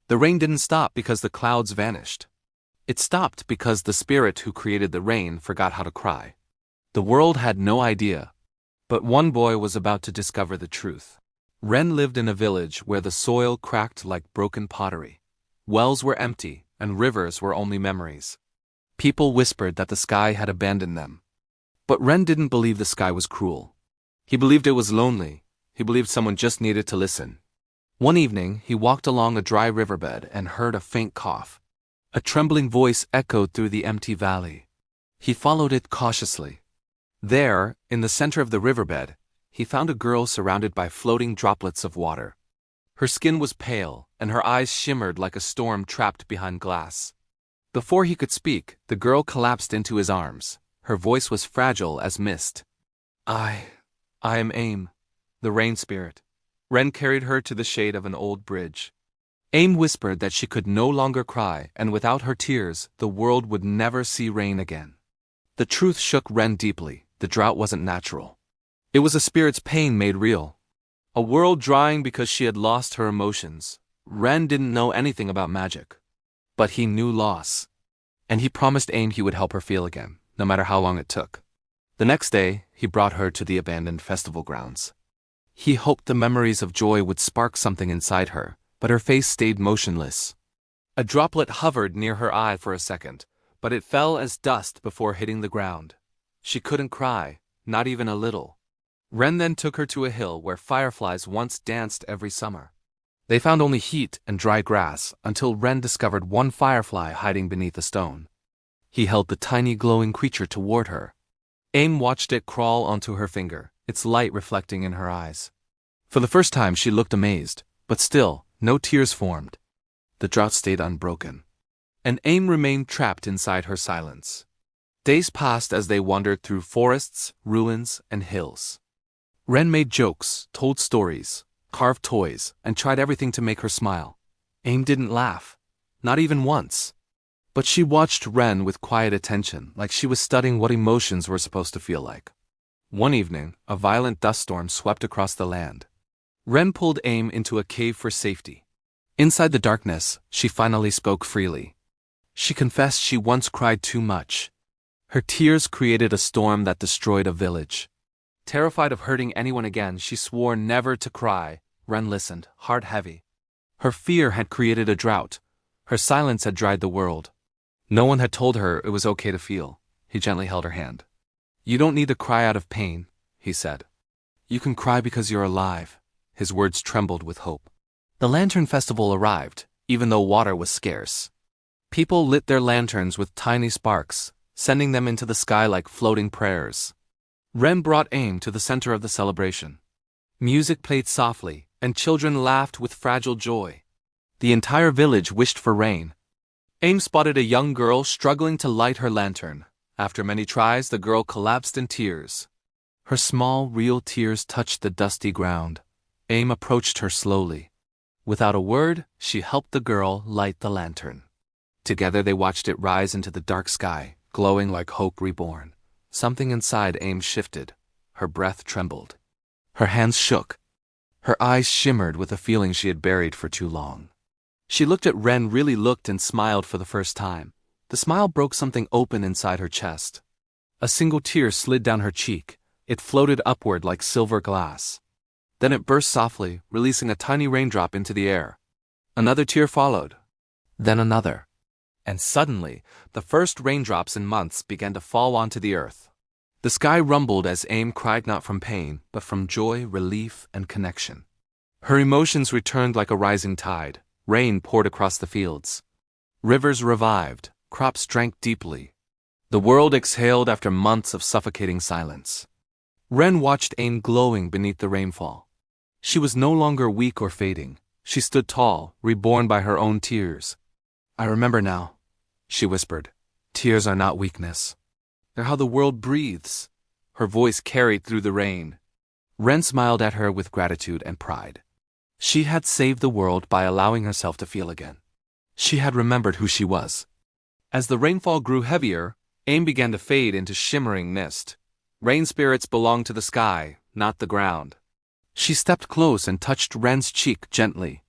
The rain didn't stop because the clouds vanished. It stopped because the spirit who created the rain forgot how to cry. The world had no idea, but one boy was about to discover the truth. Ren lived in a village where the soil cracked like broken pottery. Wells were empty, and rivers were only memories. People whispered that the sky had abandoned them. But Ren didn't believe the sky was cruel. He believed it was lonely. He believed someone just needed to listen. One evening, he walked along a dry riverbed and heard a faint cough. A trembling voice echoed through the empty valley. He followed it cautiously. There, in the center of the riverbed, he found a girl surrounded by floating droplets of water. Her skin was pale, and her eyes shimmered like a storm trapped behind glass. Before he could speak, the girl collapsed into his arms. Her voice was fragile as mist. I am Aim, the rain spirit. Ren carried her to the shade of an old bridge. Aim whispered that she could no longer cry, and without her tears, the world would never see rain again. The truth shook Ren deeply. The drought wasn't natural. It was a spirit's pain made real. A world drying because she had lost her emotions. Ren didn't know anything about magic. But he knew loss. And he promised Aim he would help her feel again, no matter how long it took. The next day, he brought her to the abandoned festival grounds. He hoped the memories of joy would spark something inside her, but her face stayed motionless. A droplet hovered near her eye for a second, but it fell as dust before hitting the ground. She couldn't cry, not even a little. Ren then took her to a hill where fireflies once danced every summer. They found only heat and dry grass until Ren discovered one firefly hiding beneath a stone. He held the tiny glowing creature toward her. Aim watched it crawl onto her finger, its light reflecting in her eyes. For the first time she looked amazed, but still, no tears formed. The drought stayed unbroken. And Aim remained trapped inside her silence. Days passed as they wandered through forests, ruins, and hills. Ren made jokes, told stories, carved toys, and tried everything to make her smile. Aim didn't laugh, not even once. But she watched Ren with quiet attention, like she was studying what emotions were supposed to feel like. One evening, a violent dust storm swept across the land. Ren pulled Aim into a cave for safety. Inside the darkness, she finally spoke freely. She confessed she once cried too much. Her tears created a storm that destroyed a village. Terrified of hurting anyone again, she swore never to cry. Ren listened, heart heavy. Her fear had created a drought. Her silence had dried the world. No one had told her it was okay to feel. He gently held her hand. You don't need to cry out of pain, he said. You can cry because you're alive. His words trembled with hope. The Lantern Festival arrived, even though water was scarce. People lit their lanterns with tiny sparks, sending them into the sky like floating prayers. Ren brought Aim to the center of the celebration. Music played softly, and children laughed with fragile joy. The entire village wished for rain. Aim spotted a young girl struggling to light her lantern. After many tries, the girl collapsed in tears. Her small, real tears touched the dusty ground. Aim approached her slowly. Without a word, she helped the girl light the lantern. Together they watched it rise into the dark sky, glowing like hope reborn. Something inside Aim shifted. Her breath trembled. Her hands shook. Her eyes shimmered with a feeling she had buried for too long. She looked at Ren, really looked, and smiled for the first time. The smile broke something open inside her chest. A single tear slid down her cheek. It floated upward like silver glass. Then it burst softly, releasing a tiny raindrop into the air. Another tear followed. Then another. And suddenly, the first raindrops in months began to fall onto the earth. The sky rumbled as Aim cried not from pain, but from joy, relief, and connection. Her emotions returned like a rising tide. Rain poured across the fields. Rivers revived. Crops drank deeply. The world exhaled after months of suffocating silence. Ren watched Aim glowing beneath the rainfall. She was no longer weak or fading. She stood tall, reborn by her own tears. I remember now, she whispered. Tears are not weakness. They're how the world breathes. Her voice carried through the rain. Ren smiled at her with gratitude and pride. She had saved the world by allowing herself to feel again. She had remembered who she was. As the rainfall grew heavier, Aim began to fade into shimmering mist. Rain spirits belonged to the sky, not the ground. She stepped close and touched Ren's cheek gently.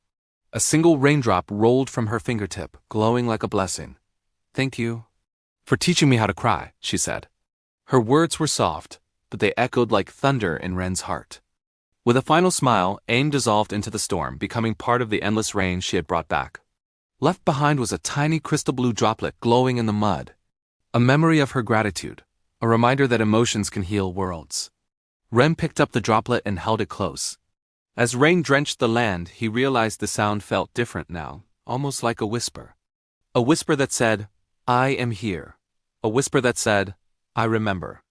A single raindrop rolled from her fingertip, glowing like a blessing. "Thank you for teaching me how to cry," she said. Her words were soft, but they echoed like thunder in Ren's heart. With a final smile, Aang dissolved into the storm, becoming part of the endless rain she had brought back. Left behind was a tiny crystal blue droplet glowing in the mud, a memory of her gratitude, a reminder that emotions can heal worlds. Ren picked up the droplet and held it close. As rain drenched the land, he realized the sound felt different now, almost like a whisper. A whisper that said, "I am here." A whisper that said, "I remember."